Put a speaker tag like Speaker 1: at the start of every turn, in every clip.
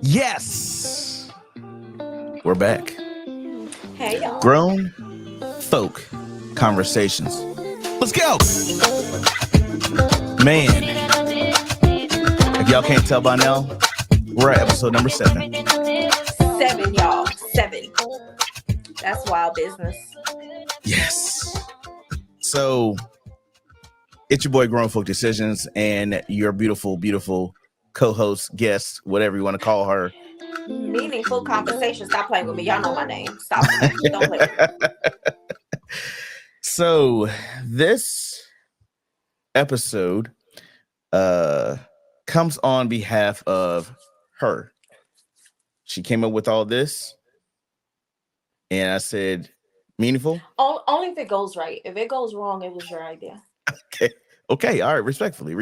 Speaker 1: Yes, we're back.
Speaker 2: Hey, y'all.
Speaker 1: Grown folk conversations. Let's go, man. If y'all can't tell by now, we're at episode number 7.
Speaker 2: 7, y'all. 7. That's wild business.
Speaker 1: Yes. So it's your boy Grown Folk Decisions and your beautiful, beautiful co-host, guest, whatever you want to call her.
Speaker 2: Meaningful conversation. Stop playing with me. Y'all know my name. Stop. Don't play with me.
Speaker 1: So this episode comes on behalf of her. She came up with all this, and I said, meaningful?
Speaker 2: Only if it goes right. If it goes wrong, it was your idea.
Speaker 1: Okay. All right. Respectfully.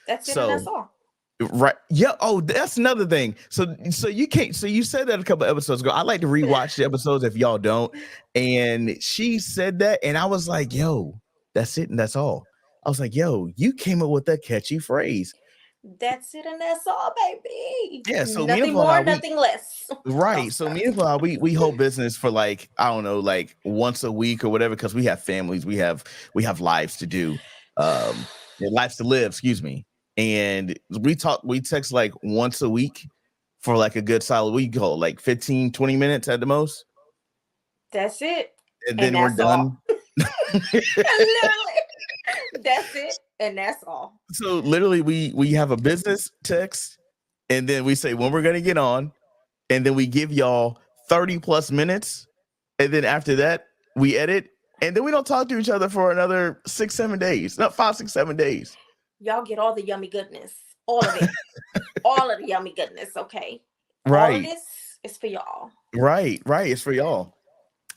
Speaker 2: That's it, and that's all.
Speaker 1: Right. Yeah. Oh, that's another thing. So you can't. So you said that a couple episodes ago. I like to rewatch the episodes if y'all don't. And she said that, and I was like, "Yo, that's it, and that's all." I was like, "Yo, you came up with that catchy phrase."
Speaker 2: That's it, and that's all, baby.
Speaker 1: Yeah. So
Speaker 2: nothing more, nothing less.
Speaker 1: Right. So meanwhile, we hold business for like, I don't know, like once a week or whatever, because we have families, we have lives to do, lives to live. Excuse me. And we text like once a week for like a good solid week, go like 15, 20 minutes at the most.
Speaker 2: That's it.
Speaker 1: And then we're done.
Speaker 2: Literally. That's it. And that's all.
Speaker 1: So literally we have a business text, and then we say when we're gonna get on, and then we give y'all 30 plus minutes, and then after that we edit, and then we don't talk to each other for another 6-7 days. Not 5, 6, 7 days.
Speaker 2: Y'all get all the yummy goodness. All of it. All of the yummy goodness, okay?
Speaker 1: Right.
Speaker 2: All of this is for y'all.
Speaker 1: Right. It's for y'all.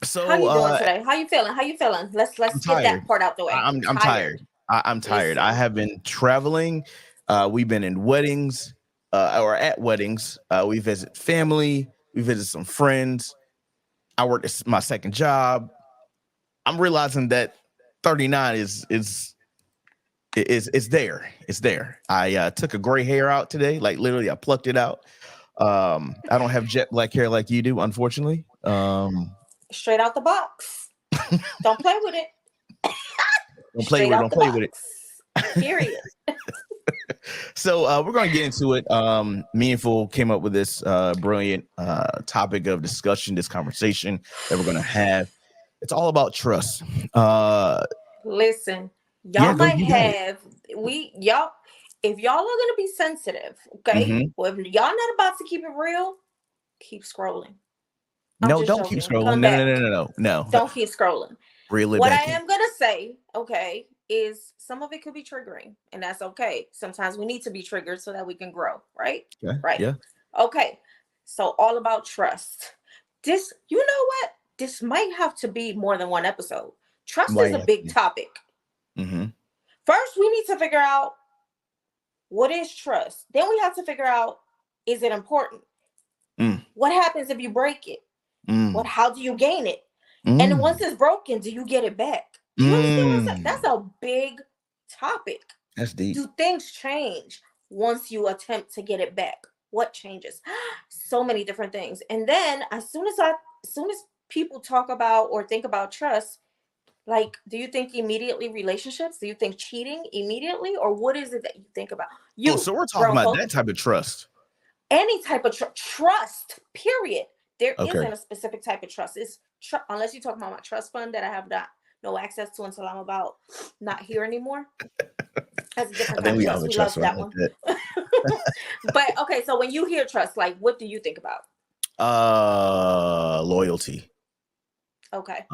Speaker 1: So
Speaker 2: how you doing today? How you feeling? Let's get that part out the way.
Speaker 1: I'm tired. I'm tired. I have been traveling. We've been in weddings, or at weddings. We visit family. We visit some friends. I work at my second job. I'm realizing that 39 is there. It's there. I took a gray hair out today. Like literally, I plucked it out. I don't have jet black hair like you do, unfortunately.
Speaker 2: Straight out the box. Don't play with it.
Speaker 1: Don't play with it.
Speaker 2: Period.
Speaker 1: So we're going to get into it. Meaningful came up with this brilliant topic of discussion, this conversation that we're going to have. It's all about trust.
Speaker 2: Listen, y'all might have if y'all are going to be sensitive, okay?
Speaker 1: Mm-hmm.
Speaker 2: Well, if y'all not about to keep it real, keep scrolling.
Speaker 1: No, don't keep scrolling. No.
Speaker 2: Don't keep scrolling.
Speaker 1: Really,
Speaker 2: what I am gonna say, okay, is some of it could be triggering, and that's okay. Sometimes we need to be triggered so that we can grow, right?
Speaker 1: Yeah,
Speaker 2: right.
Speaker 1: Yeah.
Speaker 2: Okay. So all about trust. This, you know what? This might have to be more than one episode. Trust is a big topic.
Speaker 1: Mm-hmm.
Speaker 2: First, we need to figure out what is trust. Then we have to figure out, is it important? What happens if you break it? How do you gain it? And once it's broken, do you get it back? You understand what I'm saying? That's a big topic.
Speaker 1: That's deep.
Speaker 2: Do things change once you attempt to get it back? What changes? So many different things. And then as soon as people talk about or think about trust, like, do you think immediately relationships? Do you think cheating immediately? Or what is it that you think about?
Speaker 1: So we're talking about that type of trust.
Speaker 2: Any type of trust, period. There isn't a specific type of trust. It's unless you talk about my trust fund that I have no access to until I'm about not here anymore. That's a different kind of trust. We love that one. But okay, so when you hear trust, like, what do you think about?
Speaker 1: Loyalty.
Speaker 2: Okay.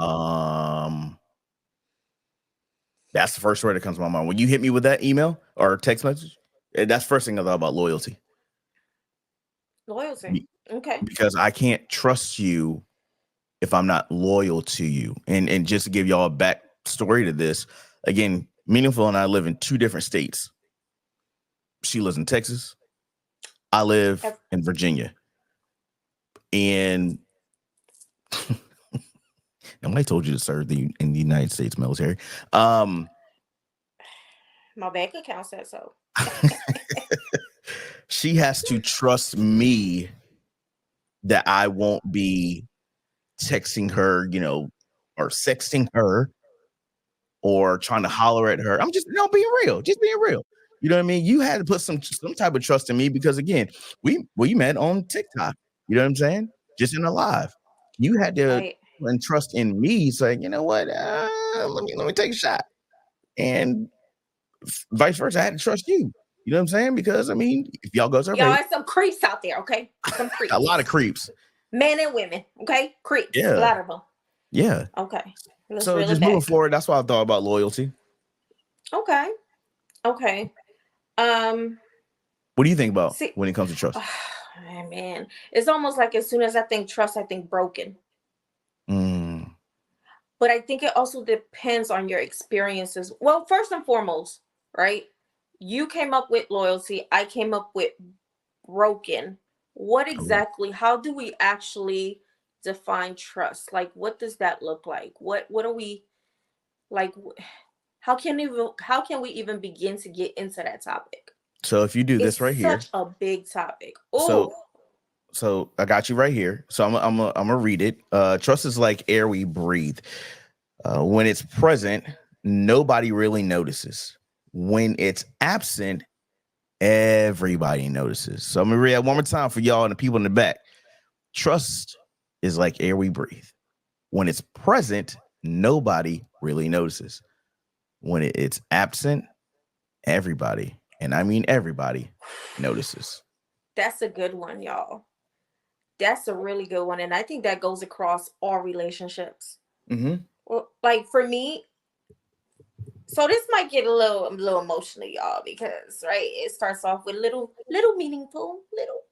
Speaker 1: That's the first word that comes to my mind. When you hit me with that email or text message, that's the first thing I thought about, loyalty.
Speaker 2: Loyalty. Okay.
Speaker 1: Because I can't trust you if I'm not loyal to you. And just to give y'all a backstory to this, again, Meaningful and I live in 2 different states. She lives in Texas. I live in Virginia. And nobody told you to serve in the United States military.
Speaker 2: My bank account said so.
Speaker 1: she has to trust me that I won't be texting her, or sexting her or trying to holler at her. I'm just being real, just being real. You know what I mean? You had to put some type of trust in me because again, we met on TikTok. You know what I'm saying? Just in a live. You had to
Speaker 2: Right.
Speaker 1: and trust in me, saying, you know what? Let me take a shot, and vice versa. I had to trust you. You know what I'm saying? Because I mean, if y'all go to her
Speaker 2: Y'all
Speaker 1: page,
Speaker 2: are some creeps out there, okay? Some creeps.
Speaker 1: a lot of creeps.
Speaker 2: Men and women, okay? Creeps.
Speaker 1: Yeah.
Speaker 2: A lot of them.
Speaker 1: Yeah.
Speaker 2: Okay. Let's
Speaker 1: So
Speaker 2: reel
Speaker 1: just
Speaker 2: it back.
Speaker 1: moving forward, that's why I thought about loyalty.
Speaker 2: Okay. Okay.
Speaker 1: What do you think about when it comes to trust?
Speaker 2: Man, it's almost like as soon as I think trust, I think broken. But I think it also depends on your experiences. Well, first and foremost, right? You came up with loyalty. I came up with broken. What exactly? How do we actually define trust? Like, what does that look like? What are we like? How can we even begin to get into that topic?
Speaker 1: So if you do this right here,
Speaker 2: such a big topic. Oh,
Speaker 1: so I got you right here. So I'm gonna read it. Trust is like air we breathe. When it's present, nobody really notices. When it's absent, everybody notices. So I'm gonna read that one more time for y'all and the people in the back. Trust is like air we breathe. When it's present, nobody really notices. When it's absent, everybody, and I mean everybody, notices.
Speaker 2: That's a good one, y'all. That's a really good one, and I think that goes across all relationships. Well, like for me, so this might get a little emotional, y'all, because right, it starts off with little meaningful, little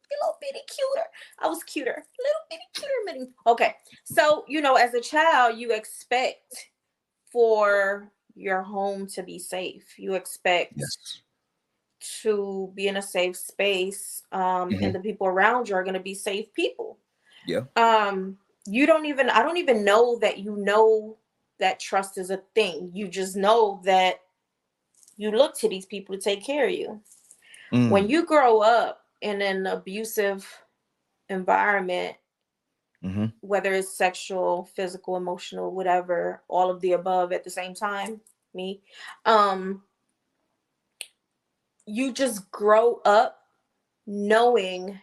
Speaker 2: bitty cuter. I was cuter, little bitty cuter, meaningful. Okay, so as a child, you expect for your home to be safe. You expect to be in a safe space, and the people around you are going to be safe people.
Speaker 1: Yeah.
Speaker 2: I don't even know that trust is a thing. You just know that you look to these people to take care of you. When you grow up in an abusive environment, whether it's sexual, physical, emotional, whatever, all of the above at the same time, you just grow up knowing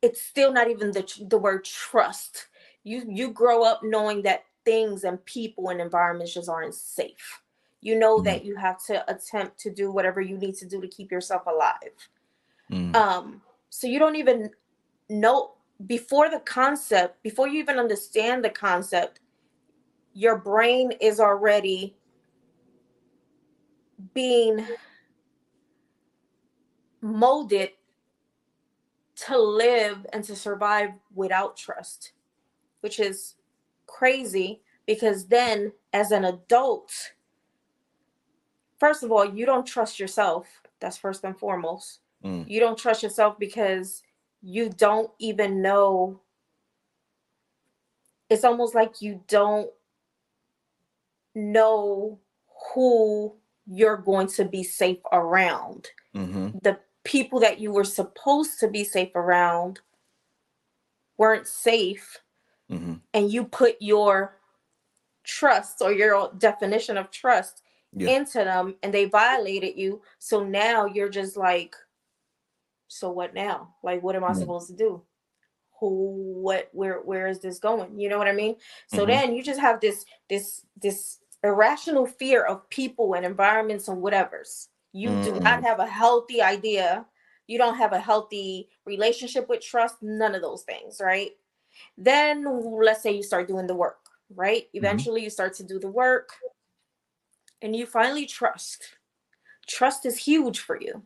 Speaker 2: it's still not even the word trust. You grow up knowing that things and people and environments just aren't safe. You know that you have to attempt to do whatever you need to do to keep yourself alive. So you don't even know before you even understand the concept, your brain is already being molded to live and to survive without trust, which is crazy because then as an adult, first of all, you don't trust yourself. That's first and foremost. You don't trust yourself because you don't even know. It's almost like you don't know who you're going to be safe around. The people that you were supposed to be safe around weren't safe, and you put your trust or your definition of trust into them, and they violated you. So now you're just like, so what now? Like, what am I supposed to do? Where is this going? You know what I mean? So then you just have this irrational fear of people and environments and whatever's. You do not have a healthy idea. You don't have a healthy relationship with trust, none of those things, right? Then let's say you start doing the work, right? Eventually you start to do the work and you finally trust. Trust is huge for you.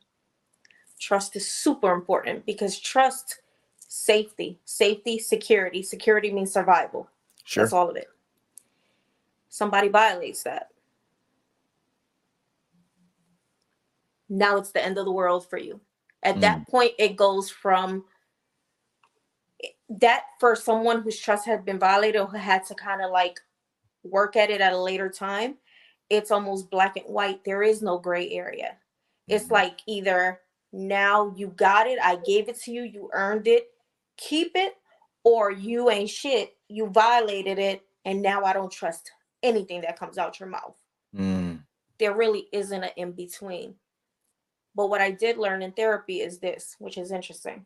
Speaker 2: Trust is super important because trust, safety, security. Security means survival. Sure. That's all of it. Somebody violates that. Now it's the end of the world for you. At that point, it goes from that for someone whose trust had been violated or who had to kind of like work at it at a later time. It's almost black and white. There is no gray area. It's like either now you got it, I gave it to you, you earned it, keep it, or you ain't shit, you violated it, and now I don't trust anything that comes out your mouth. There really isn't an in between. But what I did learn in therapy is this, which is interesting.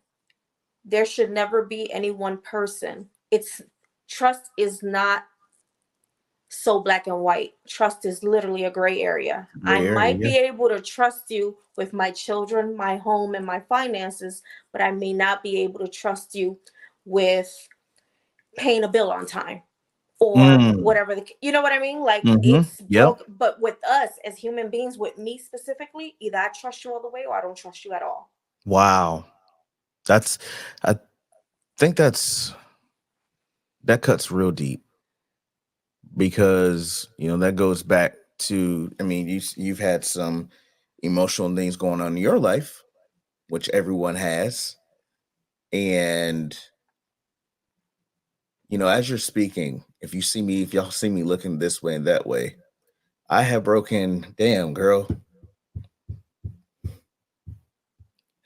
Speaker 2: There should never be any one person. It's trust is not so black and white. Trust is literally a gray area. I might be able to trust you with my children, my home, and my finances, but I may not be able to trust you with paying a bill on time or whatever. You know what I mean? Like it's broke. But with us as human beings, with me specifically, either I trust you all the way or I don't trust you at all.
Speaker 1: Wow. I think that cuts real deep, because that goes back to, I mean, you've had some emotional things going on in your life, which everyone has, and as you're speaking, if y'all see me looking this way and that way, I have broken. Damn, girl.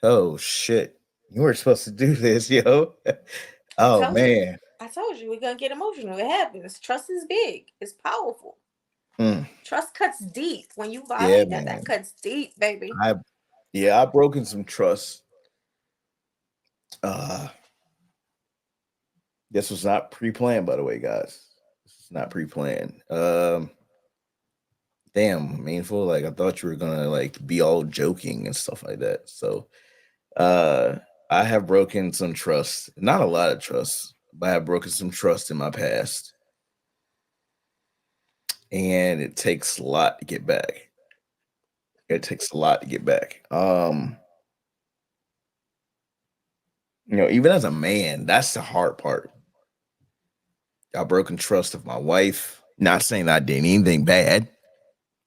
Speaker 1: Oh shit, you weren't supposed to do this, yo. Oh man.
Speaker 2: I told you we're gonna get emotional. It happens. Trust is big. It's powerful. Trust cuts deep. When you violate that cuts deep, baby.
Speaker 1: I've broken some trust. This was not pre-planned, by the way, guys. This is not pre-planned. Damn, meaningful. Like, I thought you were gonna like be all joking and stuff like that. So I have broken some trust. Not a lot of trust, but I have broken some trust in my past. And it takes a lot to get back. Even as a man, that's the hard part. I've broken trust of my wife. Not saying that I did anything bad.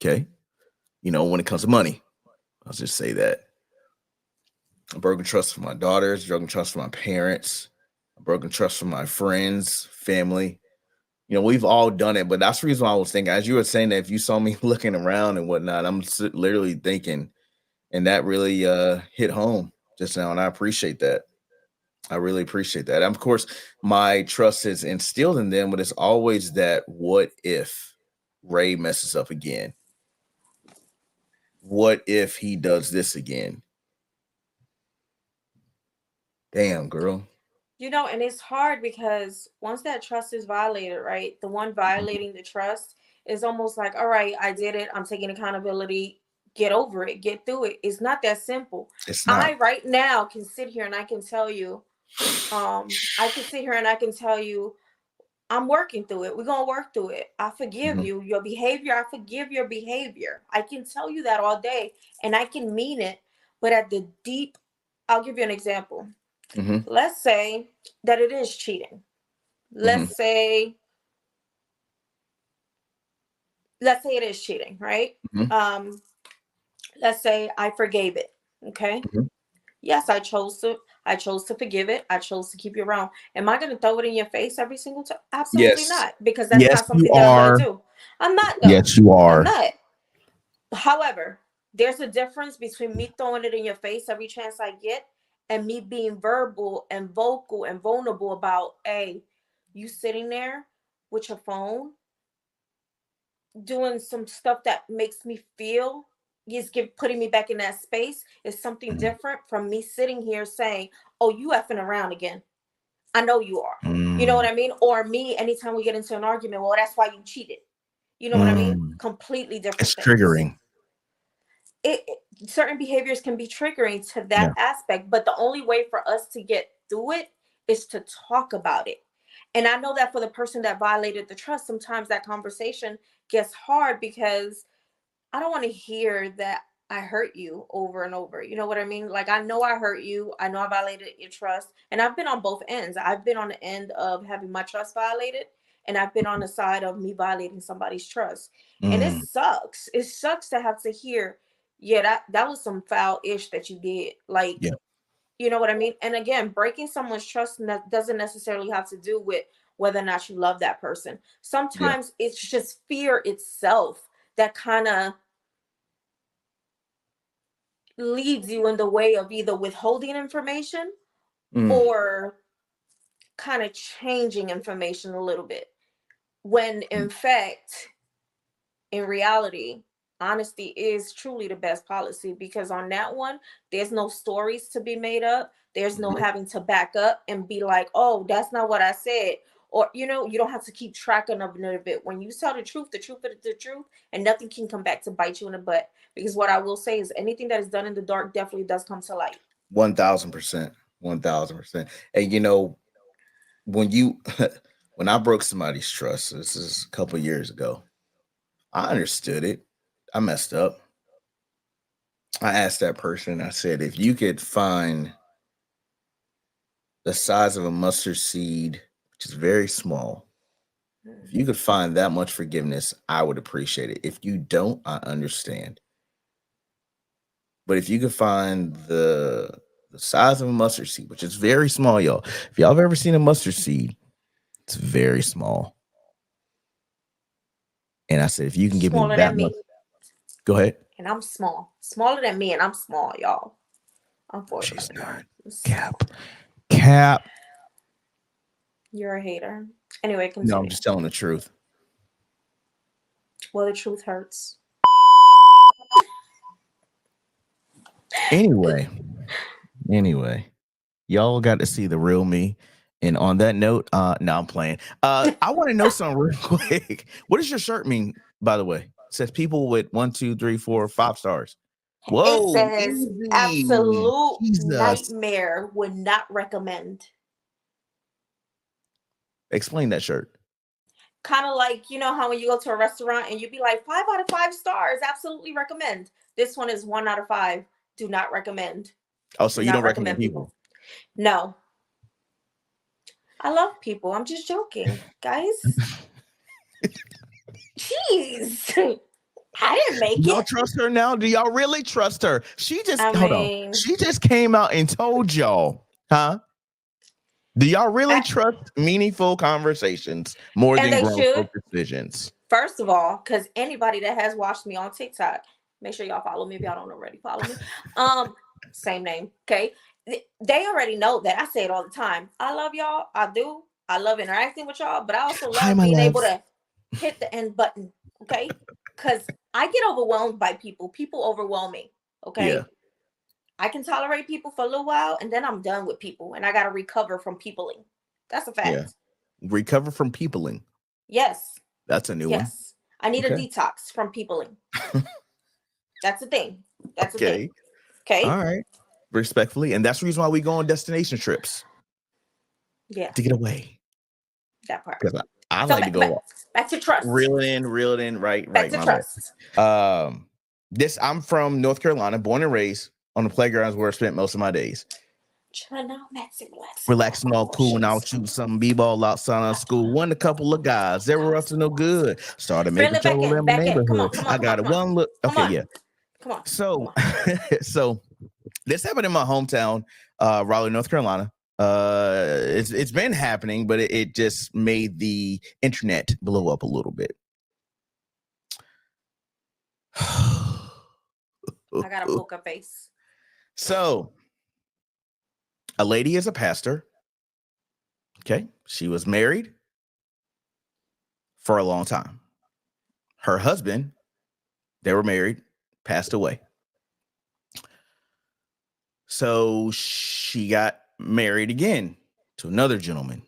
Speaker 1: Okay. When it comes to money, I'll just say that. I've broken trust from my daughters, broken trust from my parents, I've broken trust from my friends, family. We've all done it, but that's the reason why I was thinking, as you were saying, that if you saw me looking around and whatnot, I'm literally thinking, and that really hit home just now, and I appreciate that. I really appreciate that. And of course, my trust is instilled in them, but it's always that, what if Ray messes up again? What if he does this again? Damn, girl.
Speaker 2: And it's hard because once that trust is violated, right? The one violating the trust is almost like, all right, I did it. I'm taking accountability. Get over it. Get through it. It's not that simple.
Speaker 1: It's not.
Speaker 2: I right now can sit here and I can tell you, I'm working through it. We're going to work through it. I forgive you. Your behavior, I forgive your behavior. I can tell you that all day and I can mean it. But at the deep, I'll give you an example. Let's say that it is cheating. Let's say it is cheating, right? Let's say I forgave it. Okay. Yes, I chose to forgive it. I chose to keep you around. Am I going to throw it in your face every single time? Absolutely not, because that's not something that I'm going to do. I'm not. Though.
Speaker 1: Yes, you are.
Speaker 2: I'm not. However, there's a difference between me throwing it in your face every chance I get and me being verbal and vocal and vulnerable about, hey, you sitting there with your phone doing some stuff that makes me feel putting me back in that space is something different from me sitting here saying, oh, you effing around again. I know you are. You know what I mean? Or me, anytime we get into an argument, well, that's why you cheated. You know what I mean? Completely different.
Speaker 1: It's triggering.
Speaker 2: Certain behaviors can be triggering to that aspect, but the only way for us to get through it is to talk about it. And I know that for the person that violated the trust, sometimes that conversation gets hard because I don't want to hear that I hurt you over and over. You know what I mean? Like, I know I hurt you. I know I violated your trust. And I've been on both ends. I've been on the end of having my trust violated, and I've been on the side of me violating somebody's trust. And it sucks. It sucks to have to hear, yeah, that was some foul ish that you did. Like, you know what I mean? And again, breaking someone's trust doesn't necessarily have to do with whether or not you love that person. Sometimes it's just fear itself that kind of leaves you in the way of either withholding information or kind of changing information a little bit. When in fact, in reality, honesty is truly the best policy, because on that one, there's no stories to be made up. There's no having to back up and be like, oh, that's not what I said. Or, you don't have to keep track of it. When you tell the truth is the truth, and nothing can come back to bite you in the butt. Because what I will say is anything that is done in the dark definitely does come to light.
Speaker 1: 1000%. 1000%. And when I broke somebody's trust, this is a couple years ago, I understood it. I messed up. I asked that person, I said, if you could find the size of a mustard seed, which is very small, if you could find that much forgiveness, I would appreciate it. If you don't, I understand. But if you could find the size of a mustard seed, which is very small, y'all. If y'all have ever seen a mustard seed, it's very small. And I said, if you can give me that much, go ahead.
Speaker 2: And I'm small, smaller than me, and I'm small, y'all. Unfortunately,
Speaker 1: she's not. Cap.
Speaker 2: You're a hater. Anyway, continue.
Speaker 1: No, I'm just telling the truth.
Speaker 2: Well, the truth hurts.
Speaker 1: Anyway, y'all got to see the real me. And on that note, no, I'm playing. I want to know something real quick. What does your shirt mean, by the way? It says people with 1, 2, 3, 4, 5 stars. Whoa,
Speaker 2: it says easy. Absolute nightmare, would not recommend.
Speaker 1: Explain that shirt.
Speaker 2: Kind of like, how when you go to a restaurant and you be like 5 out of 5 stars, absolutely recommend. This one is 1 out of 5. Do not recommend.
Speaker 1: Oh, so you don't recommend people?
Speaker 2: No. I love people. I'm just joking, guys. Jeez. I didn't make it.
Speaker 1: Y'all trust her now? Do y'all really trust her? She just hold on. She just came out and told y'all, huh? Do y'all really trust meaningful conversations more than grown decisions?
Speaker 2: First of all, because anybody that has watched me on TikTok, make sure y'all follow me if y'all don't already follow me. Same name, okay? They already know that I say it all the time. I love y'all. I do. I love interacting with y'all, but I also love being able to hit the end button, okay? Because I get overwhelmed by people. People overwhelm me, okay? Yeah. I can tolerate people for a little while, and then I'm done with people, and I got to recover from peopling. That's a fact.
Speaker 1: Yeah. Recover from peopling?
Speaker 2: Yes.
Speaker 1: That's a new one.
Speaker 2: Yes. I need a detox from peopling. That's the thing. That's the thing. Okay.
Speaker 1: All right. Respectfully. And that's the reason why we go on destination trips.
Speaker 2: Yeah.
Speaker 1: To get away.
Speaker 2: That part.
Speaker 1: Because I like to go
Speaker 2: back to trust.
Speaker 1: Reel it in. Right.
Speaker 2: Back to trust.
Speaker 1: I'm from North Carolina, born and raised on the playgrounds where I spent most of my days. Relaxing, all cool, and I'll shoot some b-ball outside of school. Won a couple of guys. They were up to no good. Started making trouble in my neighborhood. I got one look. Okay, yeah.
Speaker 2: Come on.
Speaker 1: So this happened in my hometown, Raleigh, North Carolina. It's been happening, but it just made the internet blow up a little bit.
Speaker 2: I got a poker face.
Speaker 1: So a lady is a pastor. Okay. She was married for a long time. Her husband, they were married, passed away. So she got married again to another gentleman.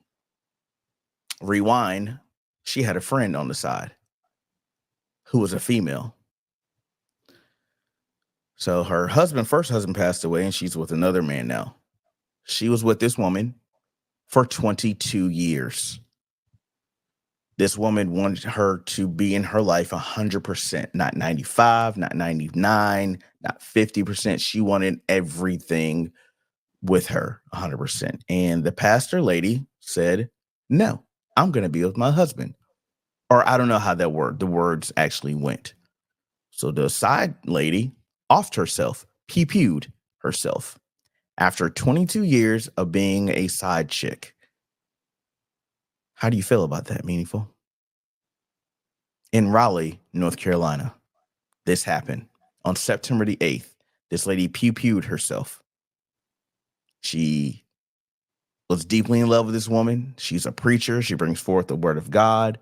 Speaker 1: Rewind. She had a friend on the side who was a female. So her first husband passed away, and she's with another man now. She was with this woman for 22 years. This woman wanted her to be in her life 100%, not 95, not 99, not 50%. She wanted everything with her 100%. And the pastor lady said, no, I'm going to be with my husband. Or I don't know how the words actually went. So the side lady offed herself, pewed herself after 22 years of being a side chick. How do you feel about that, Meaningful? In Raleigh, North Carolina, this happened on September the 8th, This lady pew-pewed herself. She was deeply in love with this woman. She's a preacher. She brings forth the word of God.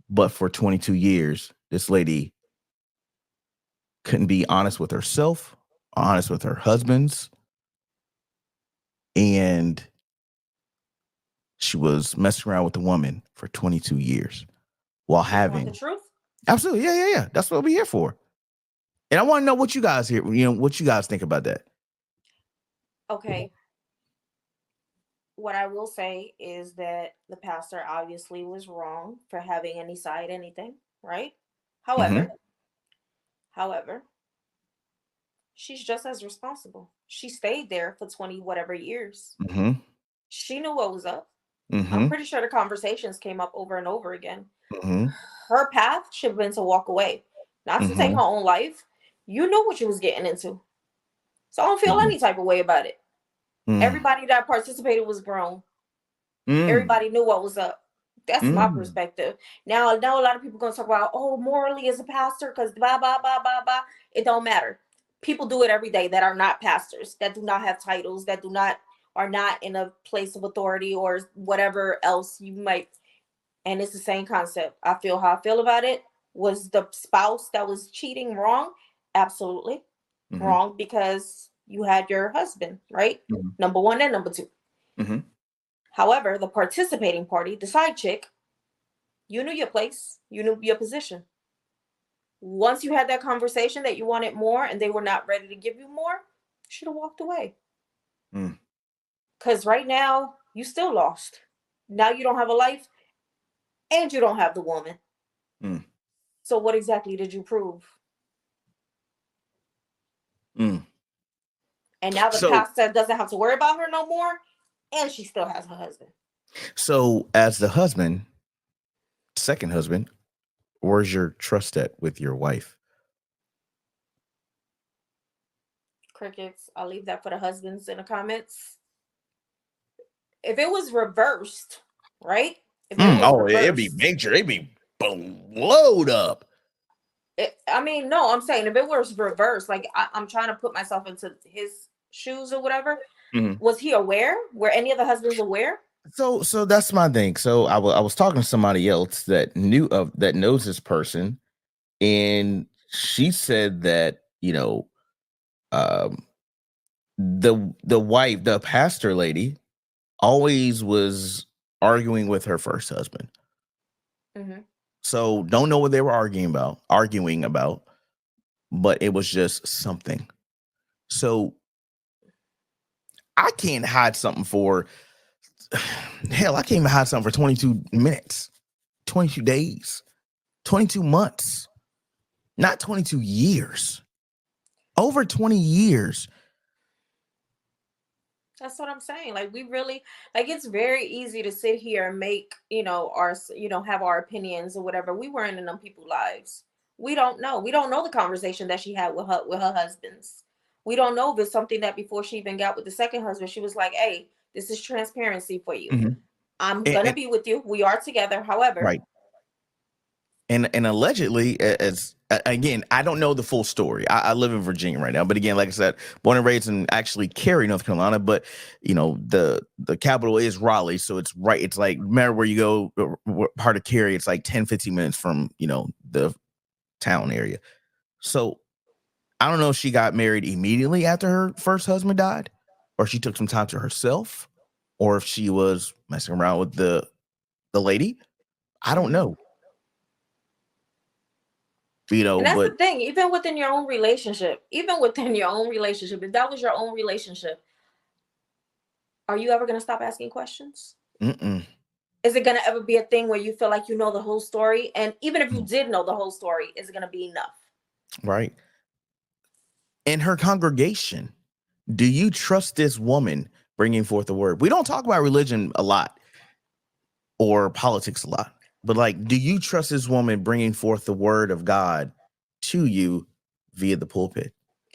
Speaker 1: But for 22 years, this lady couldn't be honest with herself, honest with her husbands. And she was messing around with the woman for 22 years while having
Speaker 2: the truth.
Speaker 1: Absolutely. Yeah. That's what we're here for. And I want to know what you guys here, what you guys think about that.
Speaker 2: Okay. What I will say is that the pastor obviously was wrong for having any side anything, right? However, she's just as responsible. She stayed there for 20 whatever years.
Speaker 1: Mm-hmm.
Speaker 2: She knew what was up.
Speaker 1: Mm-hmm.
Speaker 2: I'm pretty sure the conversations came up over and over again.
Speaker 1: Mm-hmm.
Speaker 2: Her path should have been to walk away, not to take her own life. You knew what you was getting into. So I don't feel any type of way about it. Everybody that participated was grown. Everybody knew what was up. That's my perspective. Now, I know a lot of people going to talk about, oh, morally as a pastor, because blah, blah, blah, blah, blah. It don't matter. People do it every day that are not pastors, that do not have titles, that are not in a place of authority or whatever else you might. And it's the same concept. I feel how I feel about it. Was the spouse that was cheating wrong? Absolutely wrong, because you had your husband, right? Number one and number two. However, the participating party, the side chick, you knew your place, you knew your position. Once you had that conversation that you wanted more and they were not ready to give you more, you should have walked away. Because right now, you still lost. Now you don't have a life and you don't have the woman. So what exactly did you prove? And now the pastor doesn't have to worry about her no more, and she still has her husband.
Speaker 1: So as the husband, second husband, where's your trust at with your wife?
Speaker 2: Crickets. I'll leave that for the husbands in the comments. If it was reversed, right?
Speaker 1: It'd be major. It'd be blowed up.
Speaker 2: No, I'm saying if it was reversed, like I'm trying to put myself into his shoes or whatever. Was he aware? Were any of the husbands aware?
Speaker 1: So that's my thing. So I was talking to somebody else that knows this person, and she said that the wife, the pastor lady, always was arguing with her first husband. So don't know what they were arguing about, but it was just something. So I can't hide something for hell. I can't even hide something for 22 minutes, 22 days, 22 months, not 22 years, over 20 years.
Speaker 2: That's what I'm saying. Like, we really, like, it's very easy to sit here and make, have our opinions or whatever. We weren't in them people's lives. We don't know. We don't know the conversation that she had with her husbands. We don't know if it's something that before she even got with the second husband, she was like, hey, this is transparency for you. I'm going to be with you. We are together. However.
Speaker 1: Right. And allegedly, as again, I don't know the full story. I live in Virginia right now, but again, like I said, born and raised in actually Cary, North Carolina. But the capital is Raleigh, so it's right. It's like, no matter where you go, part of Cary, it's like 10-15 minutes from the town area. So I don't know if she got married immediately after her first husband died, or she took some time to herself, or if she was messing around with the lady. I don't know.
Speaker 2: And that's the thing, even within your own relationship, if that was your own relationship, are you ever going to stop asking questions? Is it going to ever be a thing where you feel like you know the whole story? And even if you did know the whole story, is it going to be enough?
Speaker 1: Right. In her congregation, do you trust this woman bringing forth the word? We don't talk about religion a lot or politics a lot. But like, do you trust this woman bringing forth the word of God to you via the pulpit?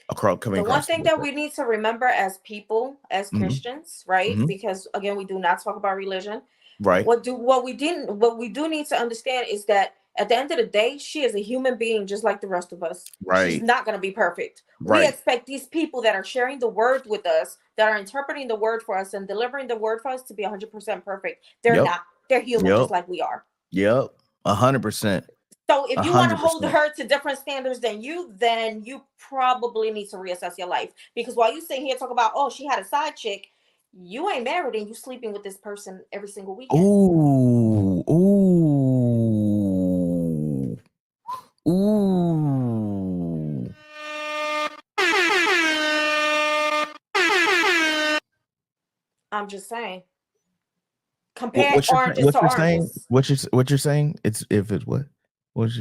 Speaker 1: The
Speaker 2: one thing that we need to remember as people, as Christians, right? Because again, we do not talk about religion.
Speaker 1: Right.
Speaker 2: What we do need to understand is that At the end of the day, she is a human being just like the rest of us.
Speaker 1: Right.
Speaker 2: She's not going to be perfect.
Speaker 1: Right.
Speaker 2: We expect these people that are sharing the word with us, that are interpreting the word for us and delivering the word for us to be 100% perfect. They're not. They're human just like we are.
Speaker 1: Yep. 100%.
Speaker 2: So if you want to hold her to different standards than you, then you probably need to reassess your life. Because while you sit here talk about, oh, she had a side chick, you ain't married and you sleeping with this person every single weekend.
Speaker 1: Ooh.
Speaker 2: I'm just saying. Compare oranges to oranges.
Speaker 1: What you're saying? It's if it's what? What's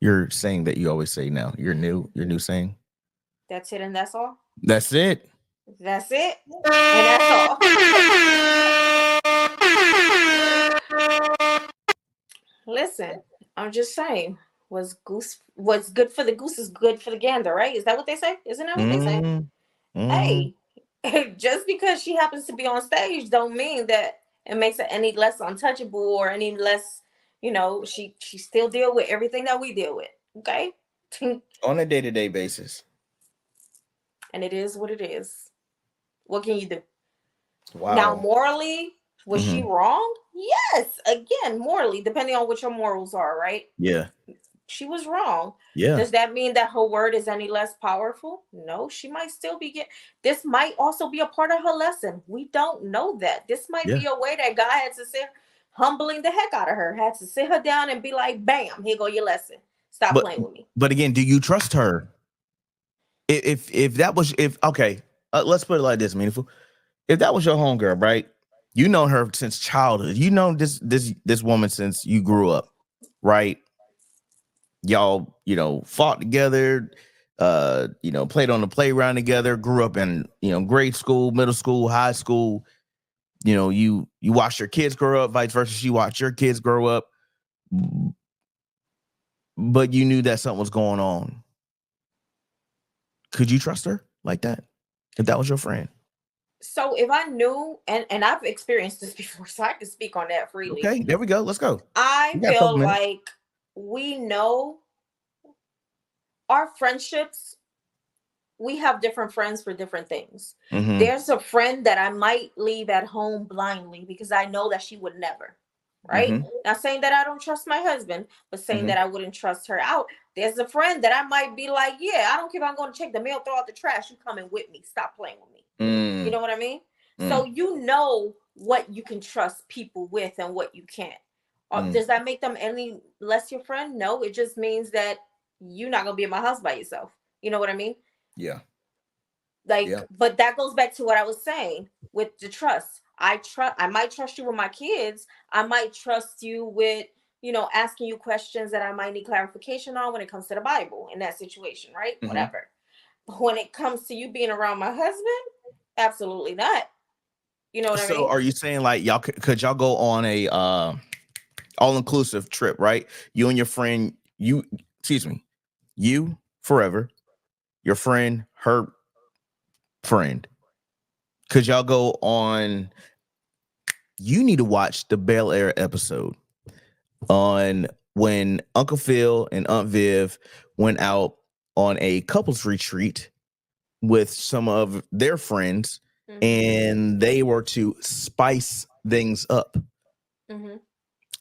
Speaker 1: you're saying that you always say now? Your new saying?
Speaker 2: That's it and that's all.
Speaker 1: That's it.
Speaker 2: That's it. And that's all. Listen, I'm just saying, what's good for the goose is good for the gander, right? Is that what they say? Isn't that what they say? Hey, just because she happens to be on stage don't mean that it makes her any less untouchable or any less, she still deal with everything that we deal with. Okay.
Speaker 1: On a day-to-day basis.
Speaker 2: And it is what it is. What can you do?
Speaker 1: Wow.
Speaker 2: Now, morally, was she wrong? Yes. Again, morally, depending on what your morals are, right?
Speaker 1: Yeah.
Speaker 2: She was wrong.
Speaker 1: Yeah.
Speaker 2: Does that mean that her word is any less powerful? No, she might still be this might also be a part of her lesson. We don't know that. This might be a way that God had to sit humbling the heck out of her, had to sit her down and be like, bam, here go your lesson. Stop playing with me.
Speaker 1: But again, do you trust her? If okay, let's put it like this, Meaningful. If that was your homegirl, right? You know her since childhood. You know this woman since you grew up, right? Y'all, fought together, played on the playground together, grew up in, grade school, middle school, high school. You watched your kids grow up, vice versa. She watched your kids grow up, but you knew that something was going on. Could you trust her like that if that was your friend?
Speaker 2: So if I knew, and I've experienced this before, so I can speak on that freely.
Speaker 1: Okay, there we go. Let's go.
Speaker 2: I feel like we know our friendships, we have different friends for different things. There's a friend that I might leave at home blindly because I know that she would never, right? Not saying that I don't trust my husband, but saying that I wouldn't trust her out. There's a friend that I might be like, yeah, I don't care if I'm going to check the mail, throw out the trash, you coming with me. Stop playing with me. You know what I mean? So you know what you can trust people with and what you can't. Does that make them any less your friend? No, it just means that you're not going to be in my house by yourself. You know what I mean?
Speaker 1: Yeah.
Speaker 2: But that goes back to what I was saying with the trust. I might trust you with my kids. I might trust you with, asking you questions that I might need clarification on when it comes to the Bible in that situation, right? Whatever. But when it comes to you being around my husband, absolutely not. You know what I mean?
Speaker 1: So are you saying like could y'all go on a all-inclusive trip, right? You and your friend, you forever, your friend, her friend. Could y'all go on? You need to watch the Bel Air episode on when Uncle Phil and Aunt Viv went out on a couples retreat with some of their friends, and they were to spice things up.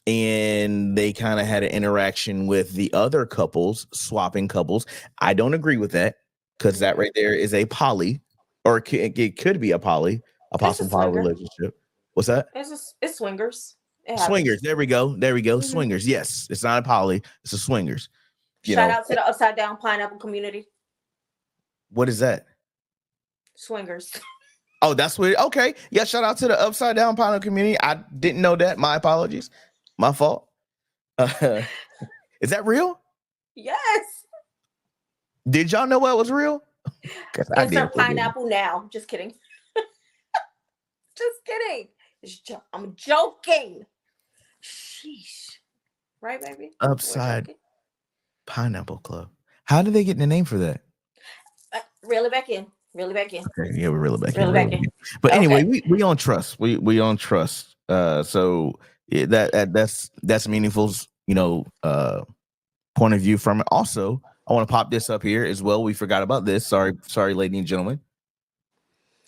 Speaker 1: And they kind of had an interaction with the other couples, swapping couples. I don't agree with that because that right there is a poly, or it could be a possible poly relationship. What's that?
Speaker 2: It's swingers.
Speaker 1: Swingers. There we go. Swingers. Yes, it's not a poly. It's a swingers.
Speaker 2: Shout out to the Upside Down Pineapple community.
Speaker 1: What is that?
Speaker 2: Swingers.
Speaker 1: Oh, that's what. Okay. Yeah. Shout out to the Upside Down Pineapple community. I didn't know that. My apologies. My fault. Is that real?
Speaker 2: Yes.
Speaker 1: Did y'all know what was real?
Speaker 2: Insert pineapple now. Just kidding. Just kidding. I'm joking. Sheesh. Right, baby?
Speaker 1: Upside Pineapple Club. How did they get the name for that?
Speaker 2: Reel it back in.
Speaker 1: Okay, yeah, we're real back
Speaker 2: in.
Speaker 1: But anyway, we on trust. We on trust. So yeah, that's Meaningful's point of view from it. Also, I want to pop this up here as well. We forgot about this. Sorry, ladies and gentlemen.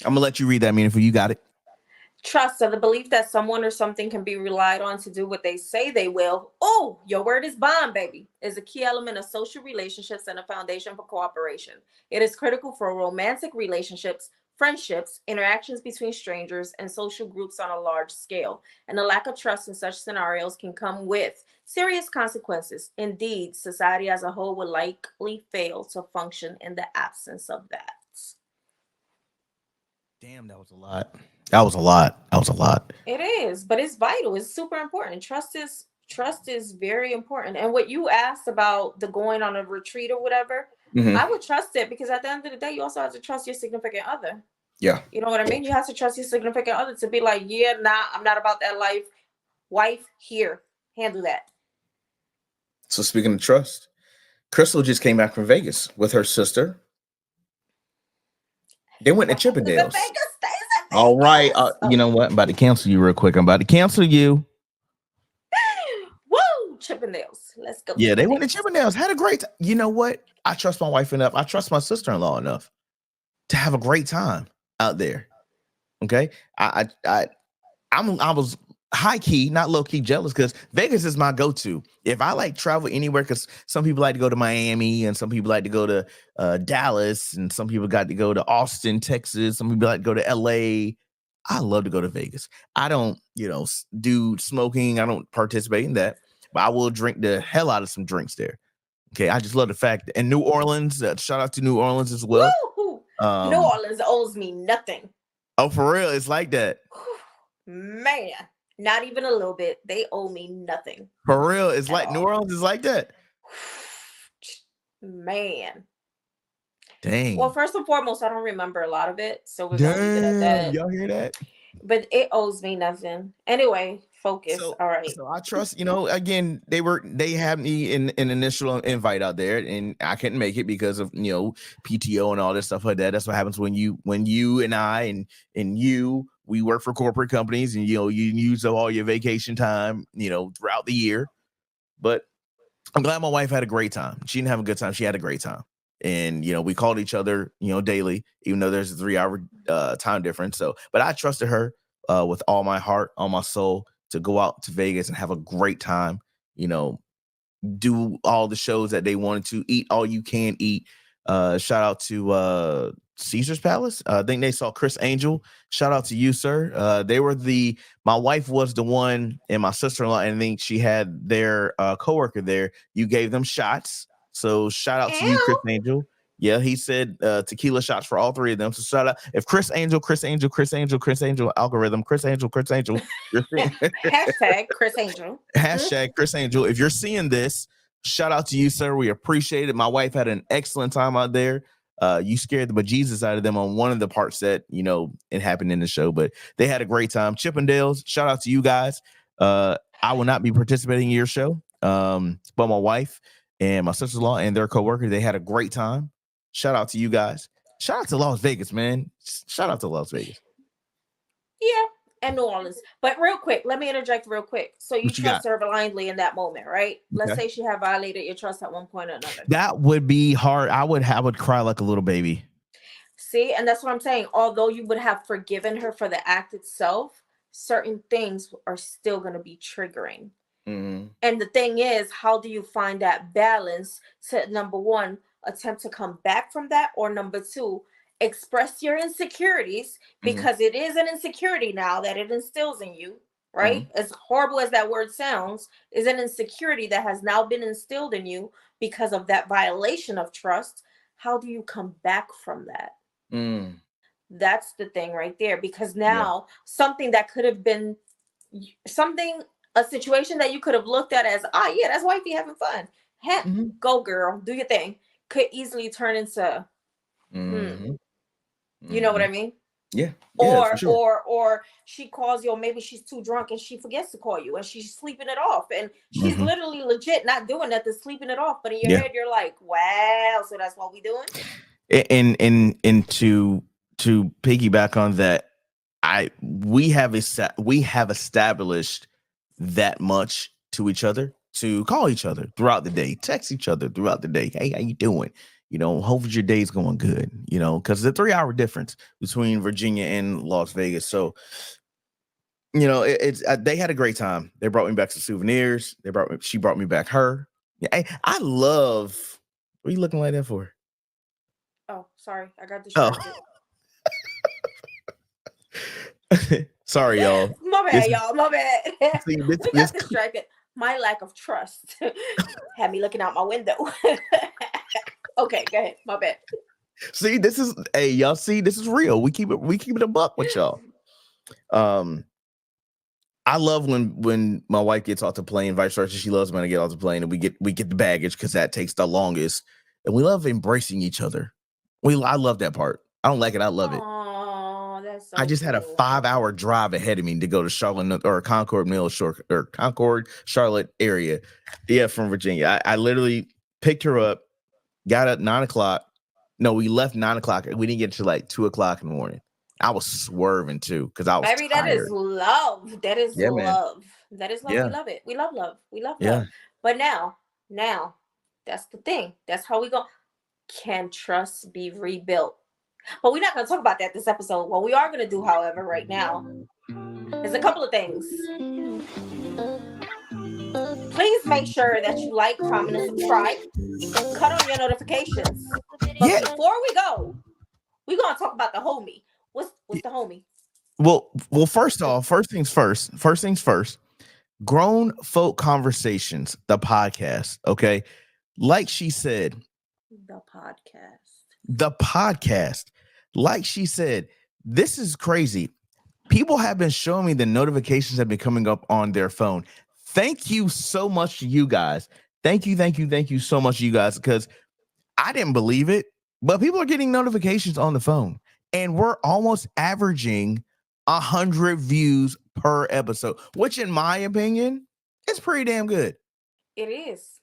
Speaker 1: I'm gonna let you read that, meaningful. You got it.
Speaker 2: Trust, of the belief that someone or something can be relied on to do what they say they will. Oh, your word is bond, baby, is a key element of social relationships and a foundation for cooperation. It is critical for romantic relationships, friendships, interactions between strangers, and social groups on a large scale. And the lack of trust in such scenarios can come with serious consequences. Indeed, society as a whole would likely fail to function in the absence of that.
Speaker 1: Damn, that was a lot. That was a lot.
Speaker 2: It is, but it's vital. It's super important. Trust is very important. And what you asked about the going on a retreat or whatever, I would trust it, because at the end of the day, you also have to trust your significant other.
Speaker 1: Yeah.
Speaker 2: You know what I mean? You have to trust your significant other to be like, yeah, nah, I'm not about that life. Wife, here, handle that.
Speaker 1: So speaking of trust, Crystal just came back from Vegas with her sister. They went to Chippendales. All right. You know what? I'm about to cancel you real quick. I'm about to cancel you.
Speaker 2: Woo! Chippendales. Let's go.
Speaker 1: Yeah, they went to Chippendales. Had a great time. You know what? I trust my wife enough. I trust my sister-in-law enough to have a great time out there. Okay. I was high key, not low key jealous, because Vegas is my go-to. If I like travel anywhere, because some people like to go to Miami and some people like to go to Dallas and some people got to go to Austin, Texas. Some people like to go to LA. I love to go to Vegas. I don't, do smoking. I don't participate in that, but I will drink the hell out of some drinks there. Okay. I just love the fact that, and New Orleans, shout out to New Orleans as well.
Speaker 2: New Orleans owes me nothing.
Speaker 1: Oh, for real? It's like that.
Speaker 2: Man. Not even a little bit. They owe me nothing.
Speaker 1: For real. It's like New Orleans is like that.
Speaker 2: Man.
Speaker 1: Dang.
Speaker 2: Well, first and foremost, I don't remember a lot of it. So we're going to leave it at that.
Speaker 1: Y'all hear that?
Speaker 2: But it owes me nothing. Anyway, focus. All right.
Speaker 1: So I trust, again, they had me in an initial invite out there, and I couldn't make it because of, PTO and all this stuff like that. That's what happens when you and I and you, we work for corporate companies, and you use up all your vacation time, throughout the year. But I'm glad my wife had a great time. She didn't have a good time. She had a great time. And, we called each other, daily, even though there's a 3-hour time difference. So, but I trusted her with all my heart, all my soul, to go out to Vegas and have a great time, do all the shows that they wanted to, eat all you can eat. Shout out to Caesar's Palace. I think they saw Chris Angel. Shout out to you, sir. My wife was the one, and my sister-in-law, and I think she had their coworker there. You gave them shots. So shout out to you, Chris Angel. Yeah, he said tequila shots for all three of them. So shout out if Chris Angel algorithm, Chris Angel.
Speaker 2: Hashtag Chris Angel.
Speaker 1: Hashtag Chris Angel. If you're seeing this, shout out to you, sir. We appreciate it. My wife had an excellent time out there. You scared the bejesus out of them on one of the parts that, it happened in the show, but they had a great time. Chippendales, shout out to you guys. I will not be participating in your show, but my wife and my sister-in-law and their coworker, they had a great time. Shout out to you guys. Shout out to Las Vegas, man. Shout out to Las Vegas.
Speaker 2: Yeah, and New Orleans. But real quick, let me interject real quick. So you trust her blindly in that moment, right? Let's say she had violated your trust at one point or another.
Speaker 1: That would be hard. I would cry like a little baby.
Speaker 2: See, and that's what I'm saying. Although you would have forgiven her for the act itself, certain things are still going to be triggering.
Speaker 1: Mm-hmm.
Speaker 2: And the thing is, how do you find that balance to, number one, attempt to come back from that, or number two, express your insecurities, because it is an insecurity now that it instills in you, right? As horrible as that word sounds, is an insecurity that has now been instilled in you because of that violation of trust. How do you come back from that? That's the thing right there, because now something that could have been a situation that you could have looked at as, yeah, that's wifey having fun. Go girl, do your thing, could easily turn into you know what I mean?
Speaker 1: Yeah.
Speaker 2: Or she calls you, or maybe she's too drunk and she forgets to call you and she's sleeping it off, and she's literally legit not doing nothing, sleeping it off, but in your head you're like, wow, so that's what we doing.
Speaker 1: And to piggyback on that, we have established that much to each other to call each other throughout the day, text each other throughout the day. Hey, how you doing? Hope your day's going good, because the 3-hour difference between Virginia and Las Vegas. So, they had a great time. They brought me back some souvenirs. She brought me back her. Yeah, I love. What are you looking like that for?
Speaker 2: Oh, sorry. I got distracted.
Speaker 1: Sorry, y'all.
Speaker 2: My bad, y'all. My bad. We got distracted. My lack of trust had me looking out my window. Okay, go ahead. My bad.
Speaker 1: See, y'all see, this is real. We keep it a buck with y'all. I love when my wife gets off the plane, vice versa. She loves when I get off the plane and we get the baggage because that takes the longest. And we love embracing each other. I love that part. I don't like it. I love it.
Speaker 2: That's so
Speaker 1: I just had a 5-hour drive ahead of me to go to Charlotte or Concord, Charlotte area. Yeah, from Virginia. I literally picked her up, got up 9 o'clock. No, we left 9 o'clock. We didn't get to like 2 o'clock in the morning. I was swerving too because I was tired.
Speaker 2: That is love. That is love. Man. That is love. Yeah. We love it. We love love. We love love. But now, that's the thing. That's how we go. Can trust be rebuilt? But we're not going to talk about that this episode. What we are going to do, however, right now is a couple of things. Please make sure that you like, comment, and subscribe. Cut on your notifications. But before we go, we're going to talk about the homie. What's the homie?
Speaker 1: Well, first things first. Grown Folk Conversations, the podcast. Okay. Like she said, the podcast. Like she said, this is crazy. People have been showing me the notifications have been coming up on their phone. Thank you so much to you guys. Thank you so much to you guys, because I didn't believe it, but people are getting notifications on the phone, and we're almost averaging 100 views per episode, which in my opinion is pretty damn good.
Speaker 2: It is.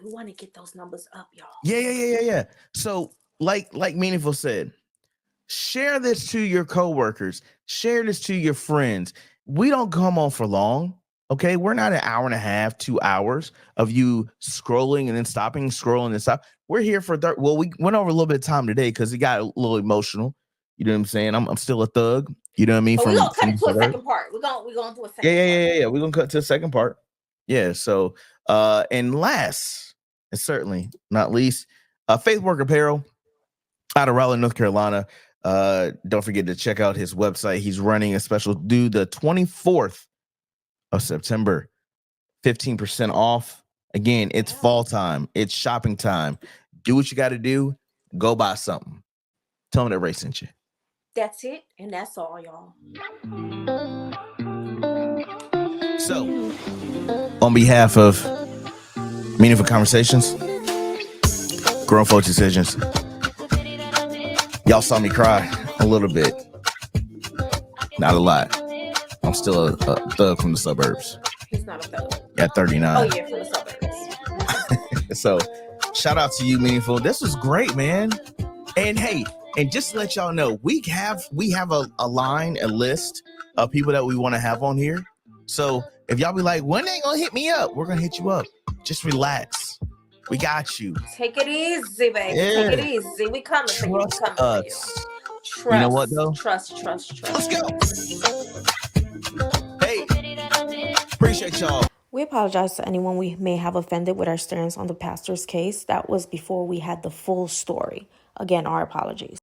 Speaker 2: We want to get those numbers up, y'all.
Speaker 1: Yeah. So like Meaningful said, share this to your coworkers, share this to your friends. We don't come on for long. Okay, we're not an hour and a half, 2 hours of you scrolling and then stopping, scrolling and stop. We're here for we went over a little bit of time today because it got a little emotional. You know what I'm saying? I'm still a thug. You know what I mean?
Speaker 2: We're gonna cut it to a second part. We're gonna do a second part.
Speaker 1: Yeah. We're gonna cut to the second part. Yeah. So and last and certainly not least, Faith Work Apparel out of Raleigh, North Carolina. Don't forget to check out his website. He's running a special due the 24th of September, 15% off. Again, it's fall time. It's shopping time. Do what you got to do. Go buy something. Tell them that Ray sent you.
Speaker 2: That's it, and that's all, y'all.
Speaker 1: So, on behalf of Meaningful Conversations, Grown Folk Decisions, y'all saw me cry a little bit. Not a lot. I'm still a thug from the suburbs.
Speaker 2: He's not a thug.
Speaker 1: At 39.
Speaker 2: Oh, yeah, from the suburbs.
Speaker 1: So, shout out to you, Meaningful. This was great, man. And hey, and just to let y'all know, we have a list of people that we want to have on here. So, if y'all be like, when they gonna hit me up? We're gonna hit you up. Just relax. We got you.
Speaker 2: Take it easy, baby.
Speaker 1: Yeah.
Speaker 2: Take it easy. We coming for you.
Speaker 1: Trust us.
Speaker 2: Trust.
Speaker 1: You know what, though?
Speaker 2: Trust.
Speaker 1: Let's go. Hey, appreciate y'all.
Speaker 2: We apologize to anyone we may have offended with our stance on the pastor's case. That was before we had the full story. Again, our apologies.